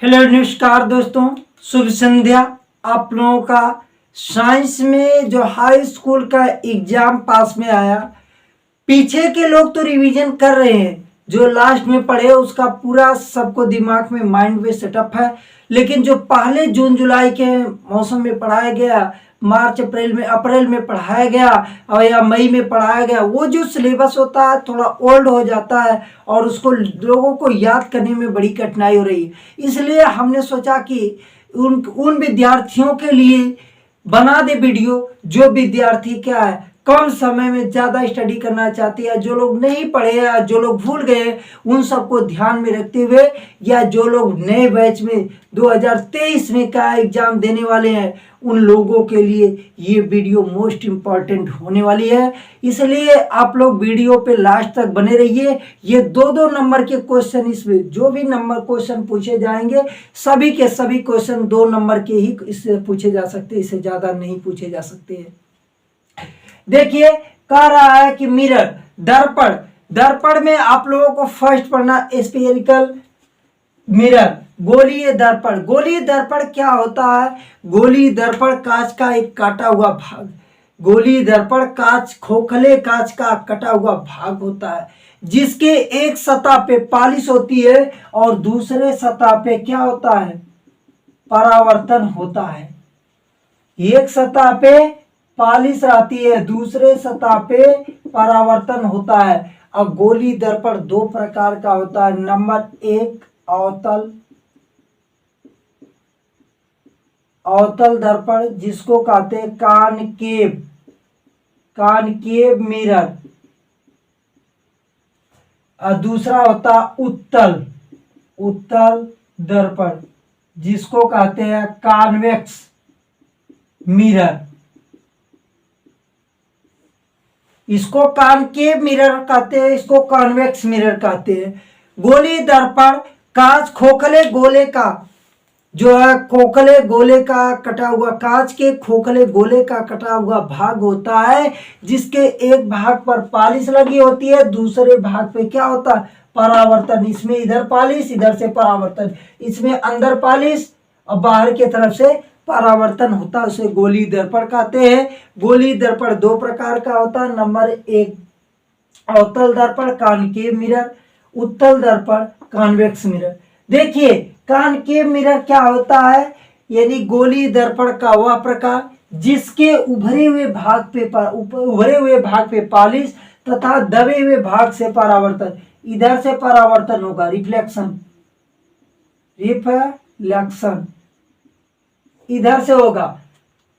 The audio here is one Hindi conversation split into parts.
हेलो नमस्कार दोस्तों, शुभ संध्या। आप लोगों का साइंस में जो हाई स्कूल का एग्जाम पास में आया, पीछे के लोग तो रिवीजन कर रहे हैं, जो लास्ट में पढ़े उसका पूरा सबको दिमाग में माइंड में सेटअप है। लेकिन जो पहले जून जुलाई के मौसम में पढ़ाया गया, मार्च अप्रैल में पढ़ाया गया और या मई में पढ़ाया गया, वो जो सिलेबस होता है थोड़ा ओल्ड हो जाता है और उसको लोगों को याद करने में बड़ी कठिनाई हो रही है। इसलिए हमने सोचा कि उन विद्यार्थियों के लिए बना दे वीडियो, जो विद्यार्थी क्या है कम समय में ज़्यादा स्टडी करना चाहते हैं, जो लोग नहीं पढ़े या जो लोग भूल गए उन सबको ध्यान में रखते हुए, या जो लोग नए बैच में 2023 में का एग्जाम देने वाले हैं उन लोगों के लिए ये वीडियो मोस्ट इम्पॉर्टेंट होने वाली है। इसलिए आप लोग वीडियो पे लास्ट तक बने रहिए। ये दो दो नंबर के क्वेश्चन, इसमें जो भी नंबर क्वेश्चन पूछे जाएंगे सभी के सभी क्वेश्चन 2 नंबर के ही इससे पूछे जा सकते हैं, इससे ज़्यादा नहीं पूछे जा सकते हैं। देखिए, कह रहा है कि मिरर, दर्पण। दर्पण में आप लोगों को फर्स्ट पढ़ना स्फेरिकल मिरर, गोलीय दर्पण। गोलीय दर्पण क्या होता है? गोलीय दर्पण कांच का एक काटा हुआ भाग, गोलीय दर्पण कांच, खोखले कांच का कटा हुआ भाग होता है, जिसके एक सतह पे पॉलिश होती है और दूसरे सतह पे क्या होता है? परावर्तन होता है। एक सतह पे पॉलिश रहती है, दूसरे सतह पे परावर्तन होता है। अब गोलीय दर्पण दो प्रकार का होता है। नंबर एक, अवतल दर्पण, जिसको कहते हैं कानकेव मिरर। और दूसरा होता उत्तल दर्पण, जिसको कहते हैं कॉन्वेक्स मिरर। इसको कॉनकेव मिरर कहते हैं, इसको कॉन्वेक्स मिरर कहते हैं। गोलीय दर्पण कांच, खोखले गोले का जो है, खोखले गोले का कटा हुआ, कांच के खोखले गोले का कटा हुआ भाग होता है, जिसके एक भाग पर पॉलिश लगी होती है, दूसरे भाग पे क्या होता है? परावर्तन। इसमें इधर पॉलिश, इधर से परावर्तन, इसमें अंदर पॉलिश और बाहर की तरफ से परावर्तन होता है, उसे गोलीय दर्पण कहते हैं। गोलीय दर्पण दो प्रकार का होता है। नंबर एक, अवतल दर्पण कॉनकेव मिरर, उत्तल दर्पण कॉन्वेक्स मिरर। देखिए, कॉनकेव मिरर क्या होता है? यानी गोलीय दर्पण का वह प्रकार जिसके उभरे हुए भाग पे पॉलिश तथा दबे हुए भाग से परावर्तन। इधर से परावर्तन होगा, रिफ्लेक्शन इधर से होगा,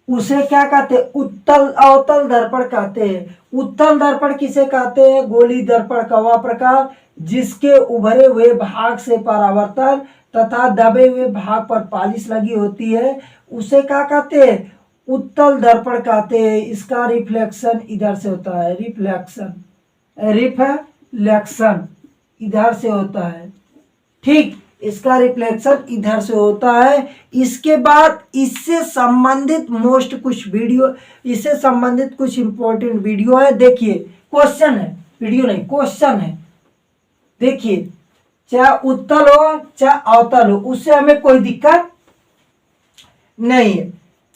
उसे क्या कहते हैं? अवतल दर्पण कहते हैं। उत्तल दर्पण किसे कहते हैं? गोलीय दर्पण का वह प्रकार जिसके उभरे हुए भाग से परावर्तन तथा दबे हुए भाग पर पॉलिश लगी होती है, उसे क्या कहते हैं? उत्तल दर्पण कहते हैं। इसका रिफ्लेक्शन इधर से होता है, रिफ्लेक्शन इधर से होता है। ठीक, इसका रिफ्लेक्शन इधर से होता है। इसके बाद इससे संबंधित इससे संबंधित कुछ इंपॉर्टेंट वीडियो है। देखिए, क्वेश्चन है, वीडियो नहीं क्वेश्चन है। देखिए, चाहे उत्तल हो चाहे अवतल हो, उससे हमें कोई दिक्कत नहीं है।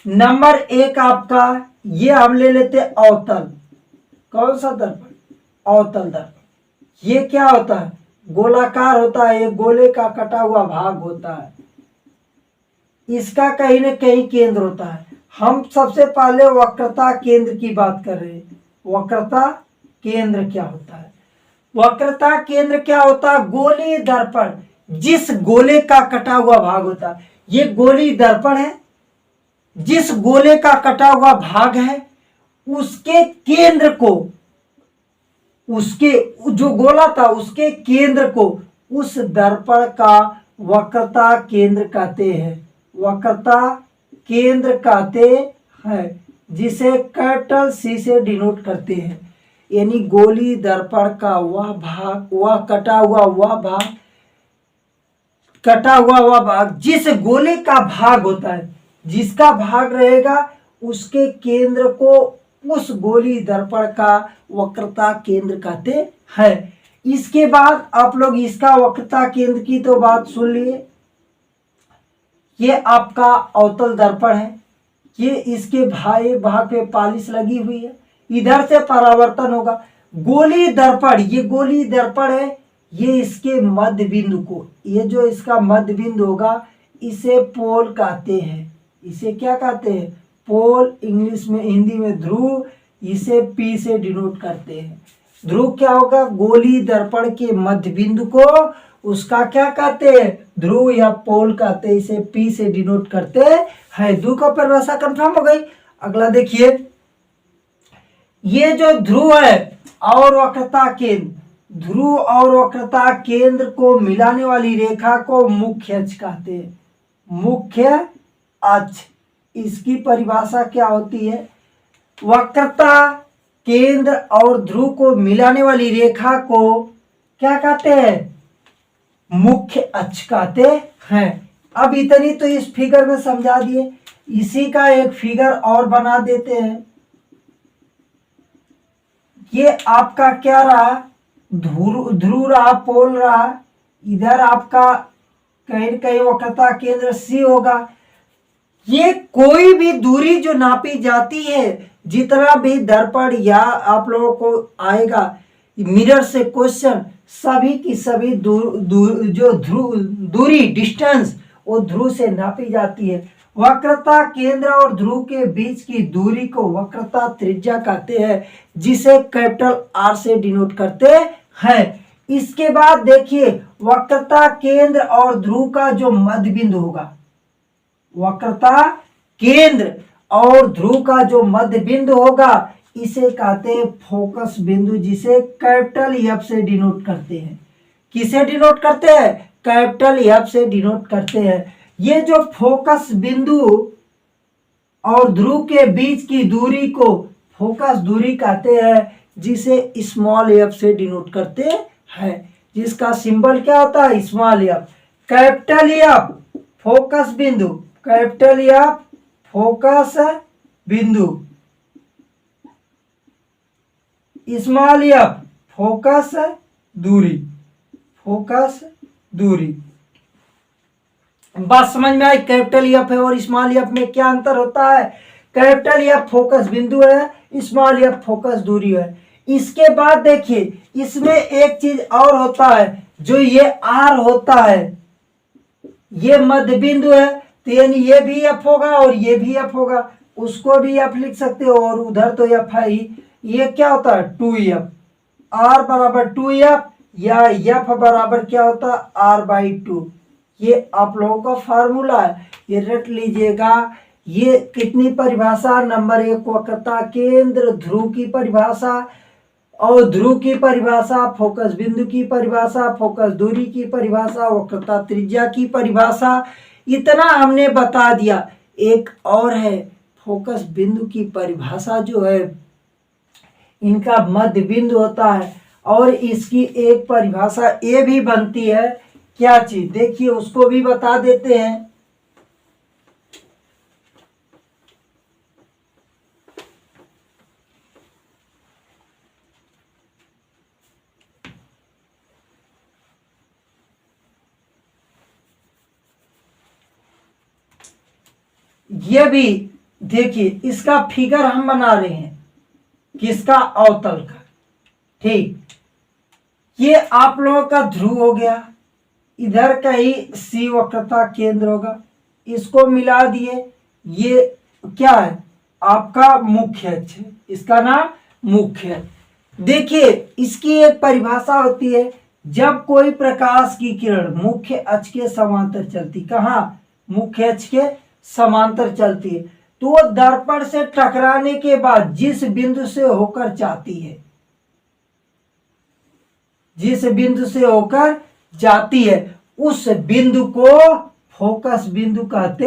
नंबर एक आपका, ये हम ले लेते हैं अवतल। कौन सा दर्पण? अवतल दर्पण। ये क्या होता है? गोलाकार होता है, ये गोले का कटा हुआ भाग होता है, इसका कहीं न कहीं केंद्र होता है। हम सबसे पहले वक्रता केंद्र की बात कर रहे हैं। वक्रता केंद्र क्या होता है? वक्रता केंद्र क्या होता है? गोलीय दर्पण जिस गोले का कटा हुआ भाग होता है, ये गोलीय दर्पण है, जिस गोले का कटा हुआ भाग है उसके केंद्र को, उसके जो गोला था उसके केंद्र को उस दर्पण का वक्रता केंद्र कहते हैं। वक्रता केंद्र कहते हैं, जिसे कैपिटल सी से डिनोट करते हैं। यानी गोलीय दर्पण का वह भाग, वह कटा हुआ भाग जिस गोले का भाग होता है, जिसका भाग रहेगा उसके केंद्र को उस गोलीय दर्पण का वक्रता केंद्र कहते हैं। इसके बाद आप लोग इसका वक्रता केंद्र की तो बात सुन लिए, ये आपका अवतल दर्पण है, ये इसके भाग पे पॉलिश लगी हुई है, इधर से परावर्तन होगा। गोली दर्पण, ये गोली दर्पण है, ये इसके मध्य बिंदु को, ये जो इसका मध्य बिंदु होगा इसे पोल कहते हैं। इसे क्या कहते हैं? पोल, इंग्लिश में, हिंदी में ध्रुव। इसे P से डिनोट करते हैं। ध्रुव क्या होगा? गोली दर्पण के मध्य बिंदु को उसका क्या कहते हैं? ध्रुव या पोल कहते हैं। इसे P से डिनोट करते हैं। ध्रुव का परिभाषा कंफर्म हो गई। अगला देखिए, ये जो ध्रुव है और वक्रता केंद्र, ध्रुव और वक्रता केंद्र को मिलाने वाली रेखा को मुख्य अक्ष कहते हैं। मुख्य अक्ष, इसकी परिभाषा क्या होती है? वक्रता केंद्र और ध्रुव को मिलाने वाली रेखा को क्या कहते हैं? मुख्य अक्ष कहते हैं। अब इतनी तो इस फिगर में समझा दिए, इसी का एक फिगर और बना देते हैं। ये आपका क्या रहा? ध्रुव रहा, पोल रहा। इधर आपका कहीं कहीं वक्रता केंद्र C होगा। ये कोई भी दूरी जो नापी जाती है, जितना भी दर्पण या आप लोगों को आएगा मिरर से क्वेश्चन, सभी की सभी दूरी डिस्टेंस वो ध्रुव से नापी जाती है। वक्रता केंद्र और ध्रुव के बीच की दूरी को वक्रता त्रिज्या कहते हैं, जिसे कैपिटल R से डिनोट करते हैं। इसके बाद देखिए, वक्रता केंद्र और ध्रुव का जो मध्य बिंदु होगा, वक्रता केंद्र और ध्रुव का जो मध्य बिंदु होगा इसे कहते हैं फोकस बिंदु, जिसे कैपिटल F से डिनोट करते हैं। किसे डिनोट करते हैं? कैपिटल F से डिनोट करते हैं। ये जो फोकस बिंदु और ध्रुव के बीच की दूरी को फोकस दूरी कहते हैं, जिसे स्मॉल f से डिनोट करते हैं। जिसका सिंबल क्या होता है? Small f। Capital F focus बिंदु, कैपिटल F फोकस बिंदु, स्मॉल f फोकस दूरी, फोकस दूरी। बात समझ में आई? कैपिटल F है और स्मॉल f में क्या अंतर होता है? कैपिटल F फोकस बिंदु है, स्मॉल f फोकस दूरी है। इसके बाद देखिए, इसमें एक चीज और होता है, जो ये R होता है, ये मध्य बिंदु है, तो यानी ये भी F होगा और ये भी F होगा, उसको भी F लिख सकते हो, और उधर तो F है ही। ये क्या होता है? 2F। R बराबर 2F या F बराबर क्या होता है? R/2। ये आप लोगों का फार्मूला है, ये रट लीजिएगा। ये कितनी परिभाषा? नंबर 1 वक्रता केंद्र, ध्रुव की परिभाषा, और ध्रुव की परिभाषा, फोकस बिंदु की परिभाषा, फोकस दूरी की परिभाषा, वक्रता त्रिज्या की परिभाषा, इतना हमने बता दिया। एक और है, फोकस बिंदु की परिभाषा जो है, इनका मध्य बिंदु होता है, और इसकी एक परिभाषा ये भी बनती है। क्या चीज? देखिए, उसको भी बता देते हैं। ये भी देखिए, इसका फिगर हम बना रहे हैं, किसका? अवतल का। ठीक, ये आप लोगों का ध्रुव हो गया, इधर कहीं C वक्रता केंद्र होगा, इसको मिला दिए। ये क्या है? आपका मुख्य अक्ष है, इसका नाम मुख्य अक्ष। देखिए, इसकी एक परिभाषा होती है, जब कोई प्रकाश की किरण मुख्य अक्ष के समांतर चलती, कहाँ? मुख्य अक्ष के समांतर चलती है, तो वो दर्पण से टकराने के बाद जिस बिंदु से होकर जाती है, जिस बिंदु से होकर जाती है, उस बिंदु को फोकस बिंदु कहते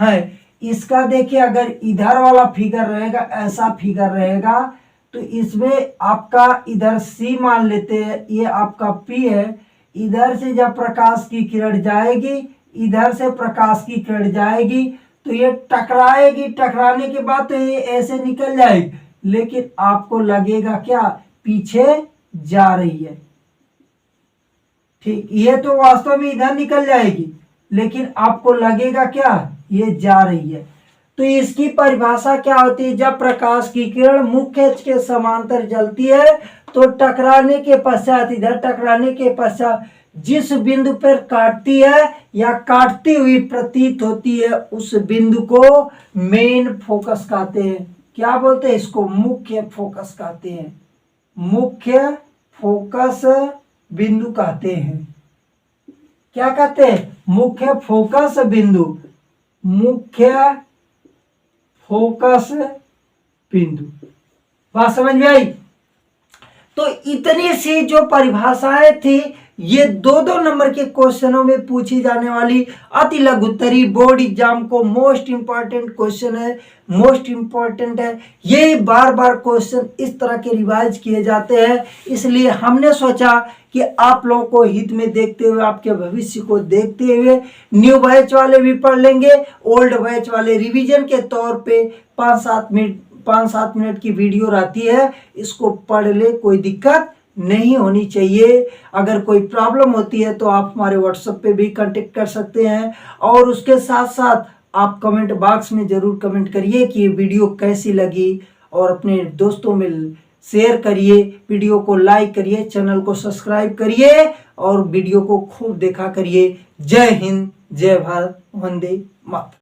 हैं। इसका देखिए, अगर इधर वाला फिगर रहेगा, ऐसा फिगर रहेगा, तो इसमें आपका इधर C मान लेते हैं, ये आपका P है। इधर से जब प्रकाश की किरण जाएगी, इधर से प्रकाश की किरण जाएगी, तो ये टकराएगी, टकराने के बाद तो ये ऐसे निकल जाएगी, लेकिन आपको लगेगा क्या? पीछे जा रही है। ठीक, ये तो वास्तव में इधर निकल जाएगी, लेकिन आपको लगेगा क्या ये जा रही है। तो इसकी परिभाषा क्या होती है, जब प्रकाश की किरण मुख्य अक्ष के समांतर जलती है तो टकराने के पश्चात, इधर टकराने के पश्चात जिस बिंदु पर काटती है या काटती हुई प्रतीत होती है उस बिंदु को मेन फोकस कहते हैं। क्या बोलते हैं इसको, मुख्य फोकस कहते हैं, मुख्य फोकस बिंदु कहते हैं। क्या कहते हैं, मुख्य फोकस बिंदु, मुख्य फोकस बिंदु। बात समझ में आई। तो इतनी सी जो परिभाषाएं थी ये 2-2 नंबर के क्वेश्चनों में पूछी जाने वाली अति लघुत्तरी बोर्ड एग्जाम को मोस्ट इंपॉर्टेंट क्वेश्चन है, मोस्ट इंपॉर्टेंट है। ये बार बार क्वेश्चन इस तरह के रिवाइज किए जाते हैं, इसलिए हमने सोचा कि आप लोगों को हित में देखते हुए, आपके भविष्य को देखते हुए न्यू बैच वाले भी पढ़ लेंगे, ओल्ड बैच वाले रिवीजन के तौर पे 5-7 मिनट की वीडियो रहती है, इसको पढ़ ले, कोई दिक्कत नहीं होनी चाहिए। अगर कोई प्रॉब्लम होती है तो आप हमारे व्हाट्सएप पे भी कांटेक्ट कर सकते हैं, और उसके साथ साथ आप कमेंट बॉक्स में जरूर कमेंट करिए कि ये वीडियो कैसी लगी, और अपने दोस्तों में शेयर करिए, वीडियो को लाइक करिए, चैनल को सब्सक्राइब करिए और वीडियो को खूब देखा करिए। जय हिंद, जय भारत, वंदे मातरम।